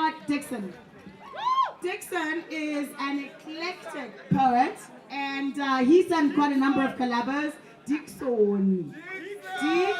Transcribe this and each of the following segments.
got Dikson. Dikson is an eclectic poet, and he's done quite a number of collabos. Dikson. He's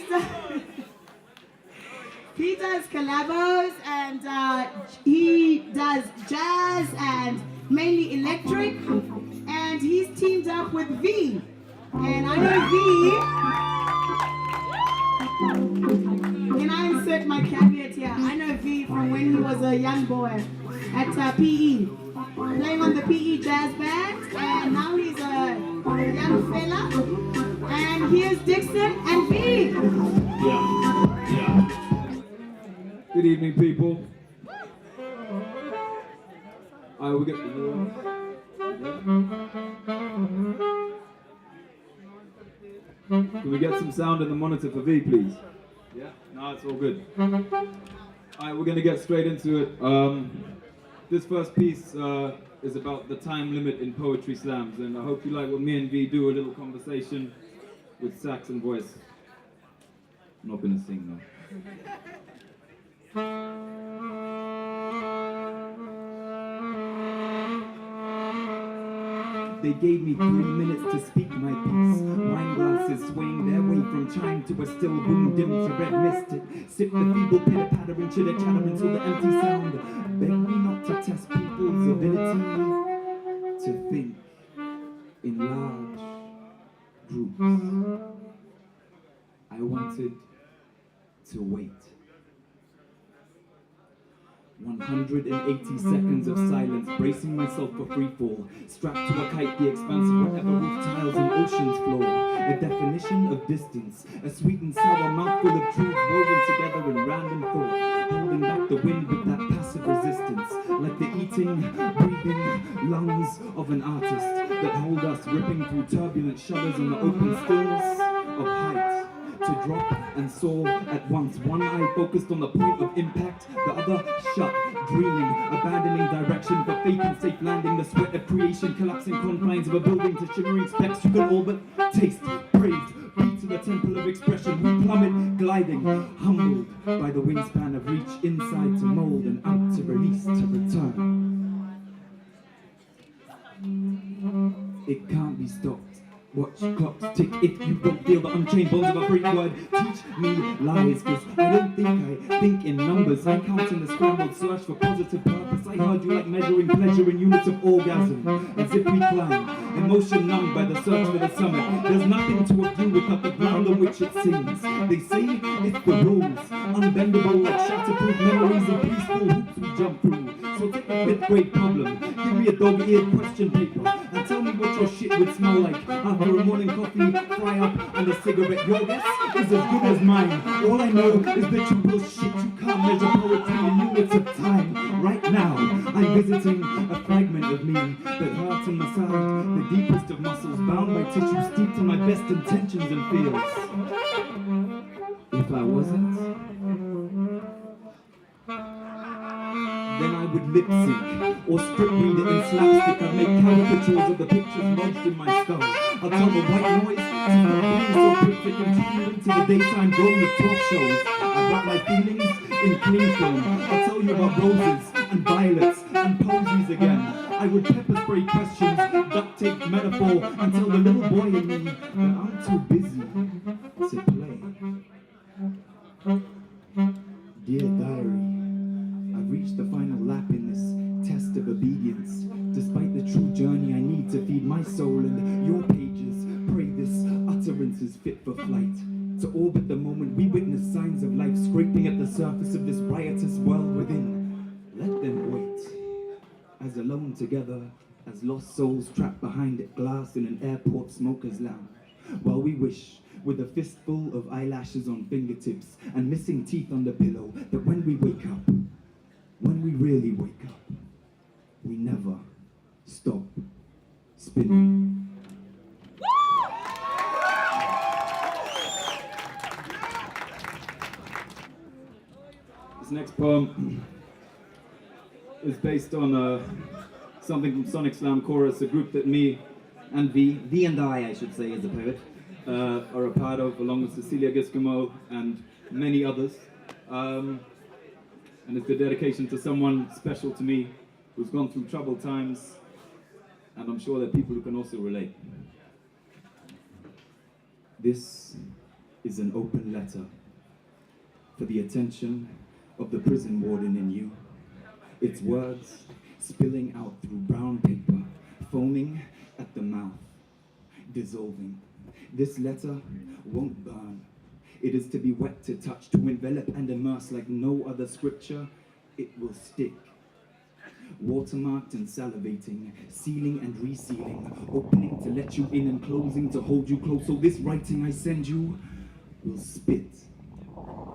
done, he does collabos, and he does jazz and mainly electric, and he's teamed up with Vee. And I know Vee, and I insert my caveat here, I know Vee from when he was a young boy at PE, playing on the PE jazz band, and now he's a young fella, and here's Dikson and Vee. Yeah. Good evening, people. We'll get Can we get some sound in the monitor for V, please? Yeah? No, it's all good. Alright, we're going to get straight into it. This first piece is about the time limit in poetry slams, and I hope you like what me and V do, a little conversation with sax and voice. I'm not going to sing though. They gave me 3 minutes to speak my piece. Wine glasses swaying their way from chime to a still boom dim to red mist. Sip the feeble pitter patter and chitter chatter until the empty sound. Beg me not to test people's ability to think in large groups. I wanted to wait. 180 seconds of silence, bracing myself for free fall, strapped to a kite, the expanse of whatever roof tiles and ocean's floor. A definition of distance, a sweet and sour mouthful of truth woven together in random thought, holding back the wind with that passive resistance, like the eating, breathing lungs of an artist that hold us ripping through turbulent shudders in the open stillness of height. To drop and soar at once. One eye focused on the point of impact, the other shut, dreaming, abandoning direction for faith and safe landing. The sweat of creation, collapsing confines of a building to shimmering specks you can all but taste, praised, beat to the temple of expression. We plummet, gliding, humbled by the wingspan of reach, inside to mold and out to release, to return. It can't be stopped. Watch clocks tick if you don't feel the unchained bones of a free word. Teach me lies, cause I don't think I think in numbers. I count in the scrambled search for positive purpose. I heard you like measuring pleasure in units of orgasm, as if we climb, emotion numbed by the search for the summit. There's nothing to view without the ground on which it sings. They say it's the rules, unbendable like shatterproof memories and peaceful hoops we jump through. So take a 5th grade problem, give me a dog-eared question paper, and tell me what your shit would smell like after a morning coffee, fry up, and a cigarette. Your guess is as good as mine. All I know is that you will shit. You can't measure poetry in units of time. Right now, I'm visiting a fragment of me that hurts and massaged, the deepest of muscles, bound by tissue steeped in my best intentions and fears. If I wasn't, then I would lip sync or strip read it in slapstick. I'd make caricatures of the pictures lodged in my skull. I'll tell the white noise to stop being so quick to continue into the daytime dome of talk shows. I wrap my feelings in clean film. I'll tell you about roses and violets and posies again. I would pepper spray questions, duct tape metaphor, and tell the little boy in me that I'm too busy to play. Dear diary, I've reached the final lap in this test of obedience. Despite the true journey I need to feed my soul, and your pages pray this utterance is fit for flight. To orbit the moment we witness signs of life scraping at the surface of this riotous world within. Let them wait, as alone together, as lost souls trapped behind glass in an airport smoker's lounge, while we wish, with a fistful of eyelashes on fingertips and missing teeth on the pillow, that when we wake up, when we really wake up, we never stop spinning. This next poem is based on something from Sonic Slam Chorus, a group that me and V and I should say as a poet, are a part of, along with Cecilia Giscamo and many others. and it's a dedication to someone special to me who's gone through troubled times, and I'm sure there are people who can also relate. This is an open letter for the attention of the prison warden in you. Its words spilling out through brown paper, foaming at the mouth, dissolving. This letter won't burn. It is to be wet to touch, to envelop and immerse like no other scripture. It will stick. Watermarked and salivating, sealing and resealing, opening to let you in and closing to hold you close. So this writing I send you will spit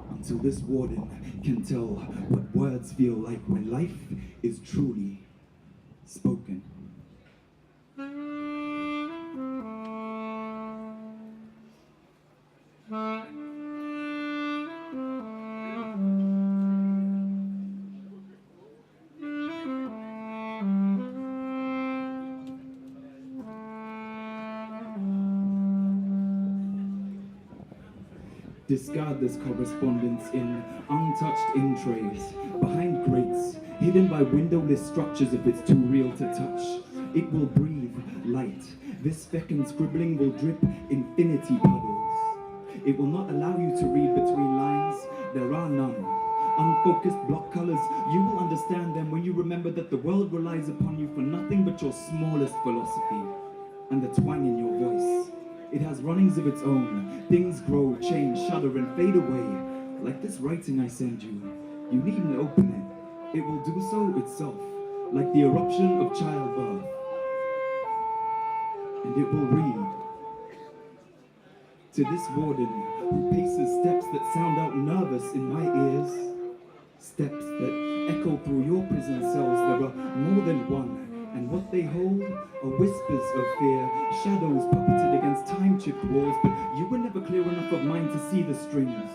until this warden can tell what words feel like when life is truly spoken. Discard this correspondence in untouched in trays, behind grates, hidden by windowless structures if it's too real to touch. It will breathe light. This fecund scribbling will drip infinity puddles. It will not allow you to read between lines. There are none. Unfocused block colors, you will understand them when you remember that the world relies upon you for nothing but your smallest philosophy and the twang in your voice. It has runnings of its own. Things grow, change, shudder, and fade away. Like this writing I send you. You needn't open it. It will do so itself, like the eruption of childbirth. And it will read, to this warden who paces steps that sound out nervous in my ears, steps that echo through your prison cells. There are more than one. And what they hold are whispers of fear, shadows puppeted against time-chipped walls, but you were never clear enough of mind to see the strings.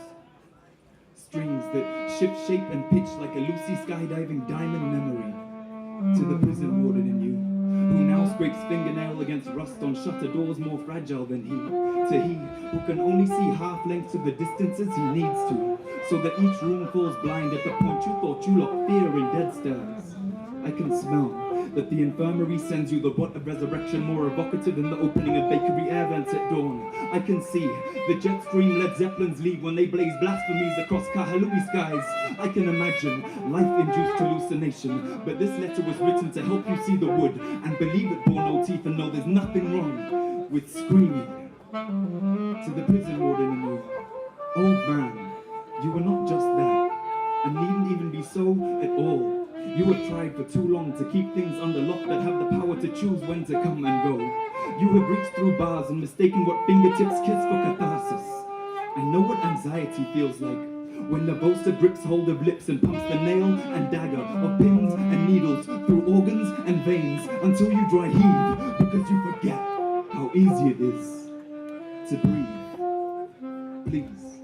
Strings that shift shape and pitch like a Lucy skydiving diamond memory. To the prison warden in you, who now scrapes fingernail against rust on shutter doors more fragile than he. To he, who can only see half lengths of the distances he needs to, so that each room falls blind at the point you thought you locked fear in dead stares. I can smell that the infirmary sends you the rot of resurrection more evocative than the opening of bakery air vents at dawn. I can see the jet stream Led Zeppelins leave when they blaze blasphemies across Kahalui skies. I can imagine life-induced hallucination, but this letter was written to help you see the wood and believe it bore no teeth and know there's nothing wrong with screaming. To the prison warden in you, old man, you were not just that, and needn't even be so at all. You have tried for too long to keep things under lock that have the power to choose when to come and go. You have reached through bars and mistaken what fingertips kiss for catharsis. I know what anxiety feels like when the bolster grips hold of lips and pumps the nail and dagger of pins and needles through organs and veins until you dry heave because you forget how easy it is to breathe. Please,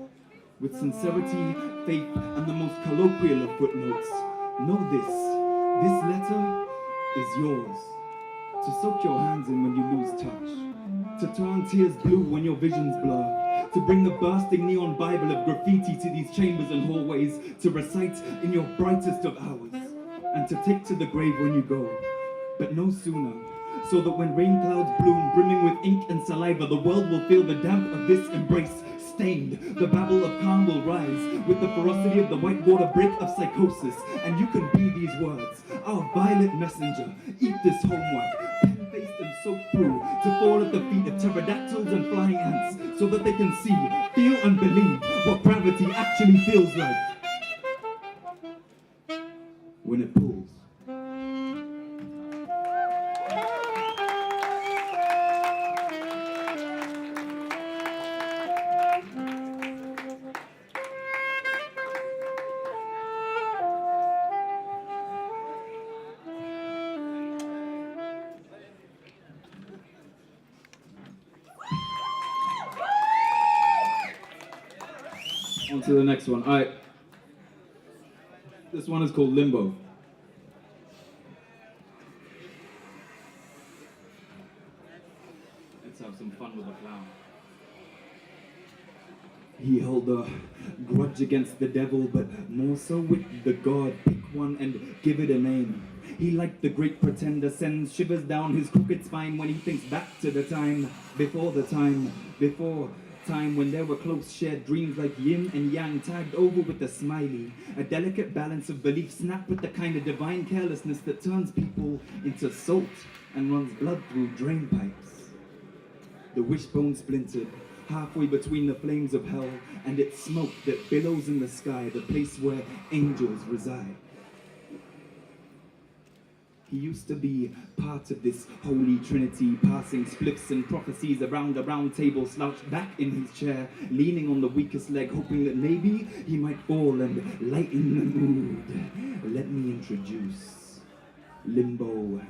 with sincerity, faith, and the most colloquial of footnotes, know this letter is yours. To soak your hands in when you lose touch. To turn tears blue when your visions blur. To bring the bursting neon Bible of graffiti to these chambers and hallways. To recite in your brightest of hours. And to take to the grave when you go. But no sooner. So that when rain clouds bloom, brimming with ink and saliva, the world will feel the damp of this embrace. Stained, the babble of calm will rise with the ferocity of the whitewater break of psychosis, and you can be these words, our violet messenger. Eat this homework, pen-faced and soaked through, to fall at the feet of pterodactyls and flying ants, so that they can see, feel and believe what gravity actually feels like when it pulls. On to the next one. All right. This one is called Limbo. Let's have some fun with the clown. He held a grudge against the devil, but more so with the God. Pick one and give it a name. He, like the great pretender, sends shivers down his crooked spine when he thinks back to the time before time when there were close shared dreams like yin and yang tagged over with a smiley. A delicate balance of belief snapped with the kind of divine carelessness that turns people into salt and runs blood through drain pipes. The wishbone splintered halfway between the flames of hell, and it's smoke that billows in the sky, the place where angels reside. He used to be part of this holy trinity, passing spliffs and prophecies around a round table, slouched back in his chair, leaning on the weakest leg, hoping that maybe he might fall and lighten the mood. Let me introduce Limbo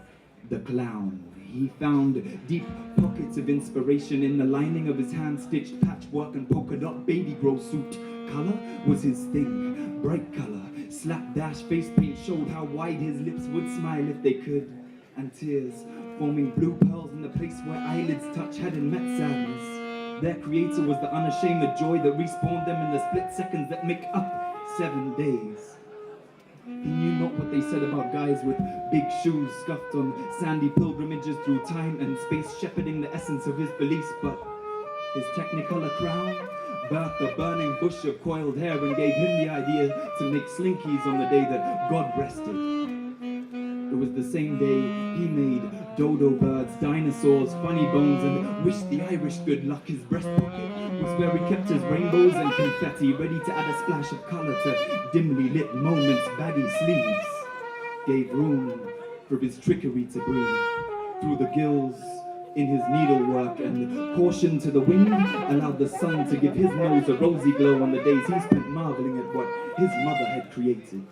the clown. He found deep pockets of inspiration in the lining of his hand-stitched patchwork and polka dot baby grow suit. Color was his thing, bright color. Slapdash face paint showed how wide his lips would smile if they could, and tears forming blue pearls in the place where eyelids touch hadn't met sadness. Their creator was the unashamed joy that respawned them in the split seconds that make up 7 days. He knew not what they said about guys with big shoes scuffed on sandy pilgrimages through time and space, shepherding the essence of his beliefs, but his technicolor crown birthed a burning bush of coiled hair and gave him the idea to make slinkies on the day that God rested. It was the same day he made dodo birds, dinosaurs, funny bones, and wished the Irish good luck. His breast pocket was where he kept his rainbows and confetti, ready to add a splash of color to dimly lit moments. Baggy sleeves gave room for his trickery to breathe through the gills in his needlework, and caution to the wind allowed the sun to give his nose a rosy glow on the days he spent marveling at what his mother had created.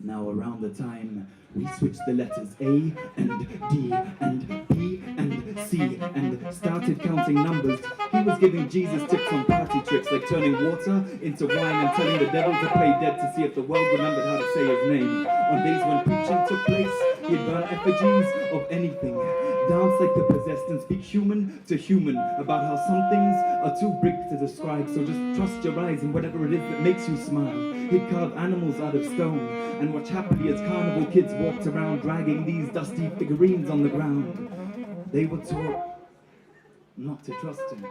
Now around the time we switched the letters A and D and B and C and started counting numbers, he was giving Jesus tips on party tricks like turning water into wine and telling the devil to play dead to see if the world remembered how to say his name. On days when preaching took place, he'd burn effigies of anything, dance like the possessed, and speak human to human about how some things are too big to describe, so just trust your eyes and whatever it is that makes you smile. He'd carve animals out of stone and watch happily as carnival kids walked around dragging these dusty figurines on the ground. They were taught not to trust him,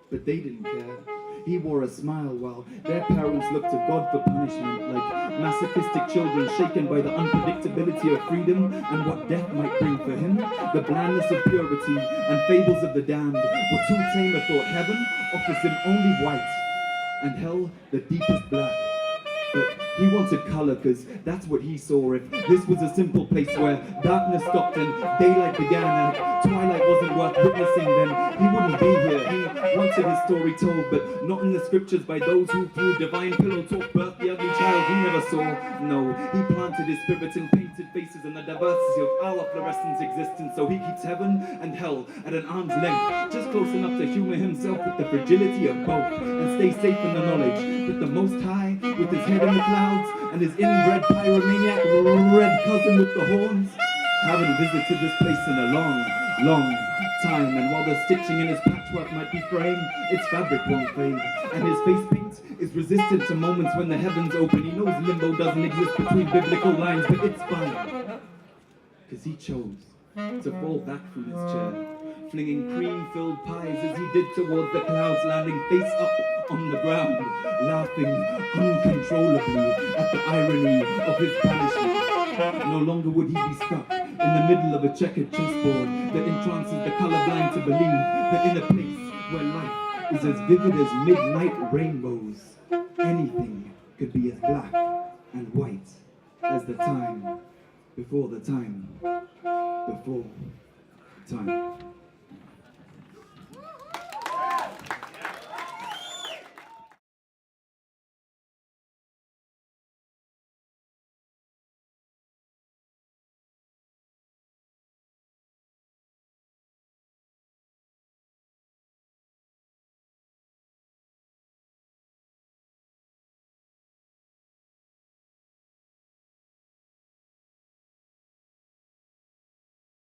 but they didn't care. He wore a smile while their parents looked to God for punishment, like masochistic children shaken by the unpredictability of freedom and what death might bring for him. The blandness of purity and fables of the damned were too tame a thought. Heaven offers him only white, and hell the deepest black. But he wanted color, cause that's what he saw. If this was a simple place where darkness stopped and daylight began and twilight wasn't worth witnessing, then he wouldn't be here. He wanted his story told, but not in the scriptures by those who through divine pillow talk birthed the ugly child he never saw. No, he planted his spirit in painted faces and the diversity of our fluorescent existence, so he keeps heaven and hell at an arm's length, just close enough to humor himself with the fragility of both, and stay safe in the knowledge that the Most High, with his head in the clouds and his inbred pyromaniac red cousin with the horns, haven't visited this place in a long time. And while the stitching in his patchwork might be fraying, its fabric won't fade, and his face paint is resistant to moments when the heavens open. He knows limbo doesn't exist between biblical lines, but it's fine, cause he chose to fall back from his chair, flinging cream-filled pies as he did towards the clouds, landing face up on the ground, laughing uncontrollably at the irony of his punishment. No longer would he be stuck in the middle of a checkered chessboard that entrances the colorblind to believe that in a place where life is as vivid as midnight rainbows, anything could be as black and white as the time before the time before time.